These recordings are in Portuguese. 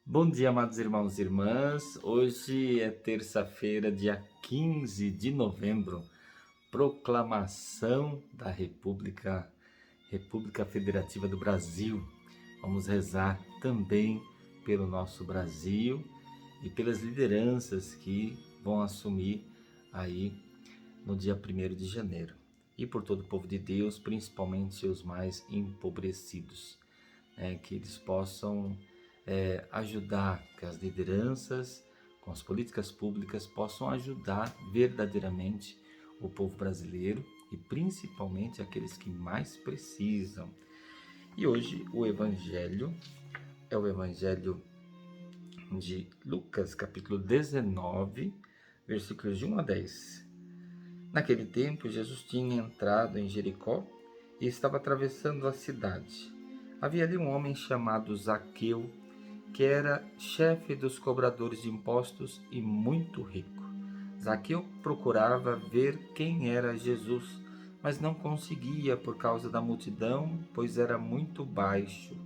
Bom dia, amados irmãos e irmãs. Hoje é terça-feira, dia 15 de novembro, proclamação da República Federativa do Brasil. Vamos rezar também pelo nosso Brasil e pelas lideranças que vão assumir aí no dia 1º de janeiro. E por todo o povo de Deus, principalmente os mais empobrecidos, que eles possam ajudar, que as lideranças com as políticas públicas possam ajudar verdadeiramente o povo brasileiro e principalmente aqueles que mais precisam. E hoje o Evangelho é o Evangelho de Lucas, capítulo 19, versículos de 1 a 10. Naquele tempo, Jesus tinha entrado em Jericó e estava atravessando a cidade. Havia ali um homem chamado Zaqueu, que era chefe dos cobradores de impostos e muito rico. Zaqueu procurava ver quem era Jesus, mas não conseguia por causa da multidão, pois era muito baixo.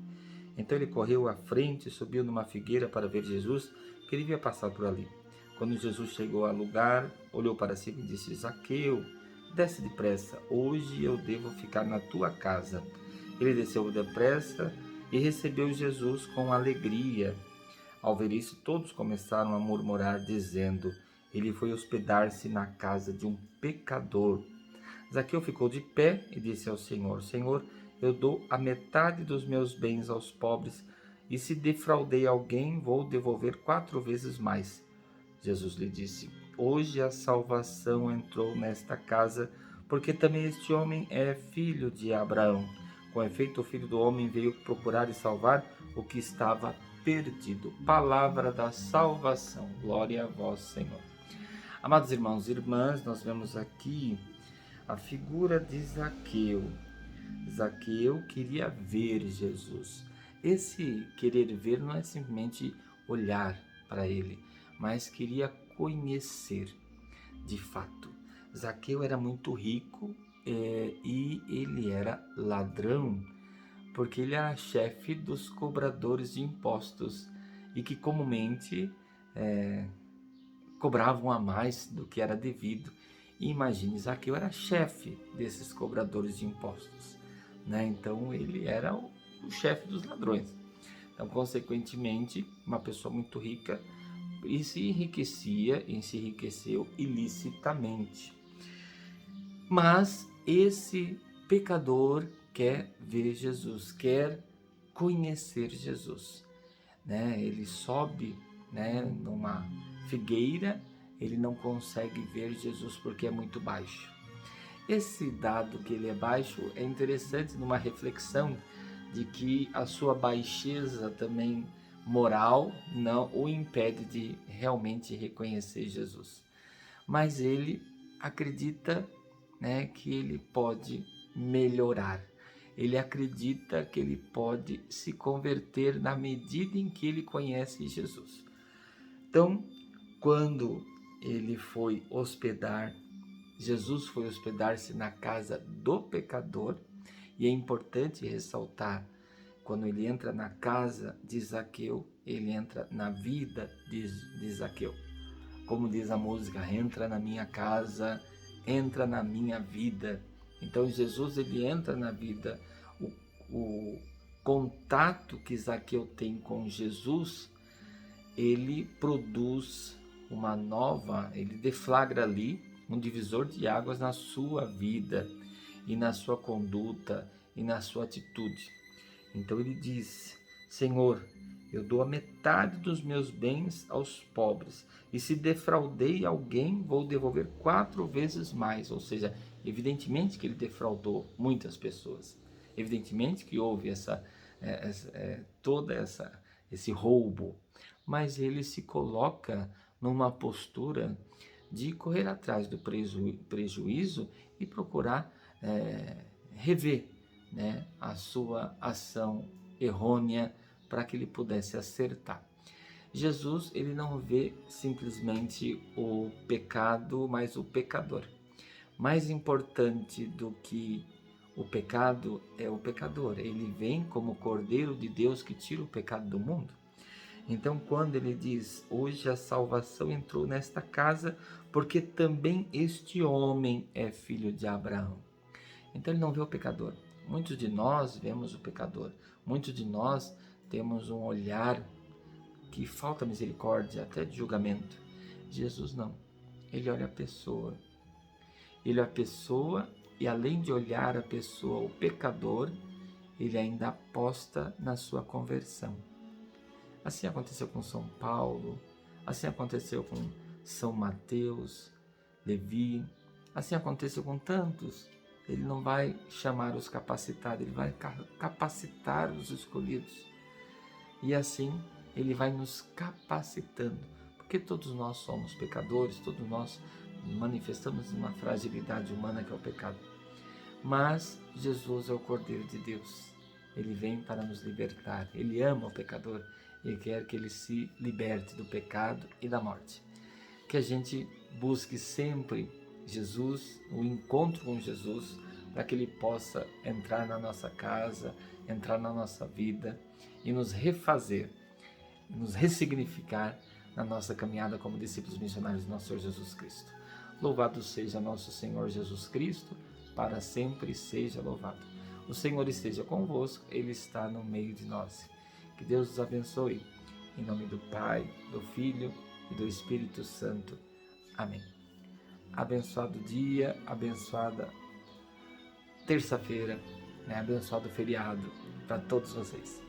Então ele correu à frente e subiu numa figueira para ver Jesus, que ele ia passar por ali. Quando Jesus chegou ao lugar, olhou para cima e disse: Zaqueu, desce depressa, hoje eu devo ficar na tua casa. Ele desceu depressa e recebeu Jesus com alegria. Ao ver isso, todos começaram a murmurar, dizendo: Ele foi hospedar-se na casa de um pecador. Zaqueu ficou de pé e disse ao Senhor: Senhor, eu dou a metade dos meus bens aos pobres, e se defraudei alguém, vou devolver 4 vezes mais. Jesus lhe disse: Hoje a salvação entrou nesta casa, porque também este homem é filho de Abraão. Com efeito, o Filho do Homem veio procurar e salvar o que estava perdido. Palavra da salvação. Glória a vós, Senhor. Amados irmãos e irmãs, nós vemos aqui a figura de Zaqueu. Zaqueu queria ver Jesus. Esse querer ver não é simplesmente olhar para ele, mas queria conhecer de fato. Zaqueu era muito rico e ele era ladrão, porque ele era chefe dos cobradores de impostos e que comumente cobravam a mais do que era devido. E imagine, Zaqueu era chefe desses cobradores de impostos, né? Então ele era o chefe dos ladrões. Então, consequentemente, uma pessoa muito rica e se enriqueceu ilicitamente. Mas esse pecador quer ver Jesus, quer conhecer Jesus, né? Ele sobe, né, numa figueira, ele não consegue ver Jesus porque é muito baixo. Esse dado que ele é baixo é interessante numa reflexão de que a sua baixeza também moral não o impede de realmente reconhecer Jesus. Mas ele acredita, né, que ele pode melhorar. Ele acredita que ele pode se converter na medida em que ele conhece Jesus. Então, quando ele foi hospedar, Jesus foi hospedar-se na casa do pecador, e é importante ressaltar, quando ele entra na casa de Zaqueu, ele entra na vida de Zaqueu. Como diz a música, entra na minha casa, entra na minha vida. Então Jesus ele entra na vida. O contato que Zaqueu tem com Jesus, ele produz ele deflagra ali um divisor de águas na sua vida e na sua conduta e na sua atitude. Então ele diz: Senhor, eu dou a metade dos meus bens aos pobres, e se defraudei alguém, vou devolver 4 vezes mais. Ou seja, evidentemente que ele defraudou muitas pessoas. Evidentemente que houve esse roubo, mas ele se coloca numa postura de correr atrás do prejuízo e procurar rever, né, a sua ação errônea para que ele pudesse acertar. Jesus ele não vê simplesmente o pecado, mas o pecador. Mais importante do que o pecado é o pecador. Ele vem como o Cordeiro de Deus que tira o pecado do mundo. Então, quando ele diz, hoje a salvação entrou nesta casa, porque também este homem é filho de Abraão. Então ele não vê o pecador. Muitos de nós vemos o pecador. Muitos de nós temos um olhar que falta misericórdia, até de julgamento. Jesus não. Ele olha a pessoa. Ele olha a pessoa e, além de olhar a pessoa, o pecador, ele ainda aposta na sua conversão. Assim aconteceu com São Paulo, assim aconteceu com São Mateus, Levi, assim aconteceu com tantos. Ele não vai chamar os capacitados, ele vai capacitar os escolhidos. E assim ele vai nos capacitando, porque todos nós somos pecadores, todos nós manifestamos uma fragilidade humana que é o pecado. Mas Jesus é o Cordeiro de Deus. Ele vem para nos libertar. Ele ama o pecador. Ele quer que ele se liberte do pecado e da morte. Que a gente busque sempre Jesus, o encontro com Jesus, para que ele possa entrar na nossa casa, entrar na nossa vida e nos refazer, nos ressignificar na nossa caminhada como discípulos missionários do nosso Senhor Jesus Cristo. Louvado seja nosso Senhor Jesus Cristo, para sempre seja louvado. O Senhor esteja convosco, Ele está no meio de nós. Que Deus os abençoe. Em nome do Pai, do Filho e do Espírito Santo. Amém. Abençoado dia, abençoada terça-feira, abençoado feriado para todos vocês.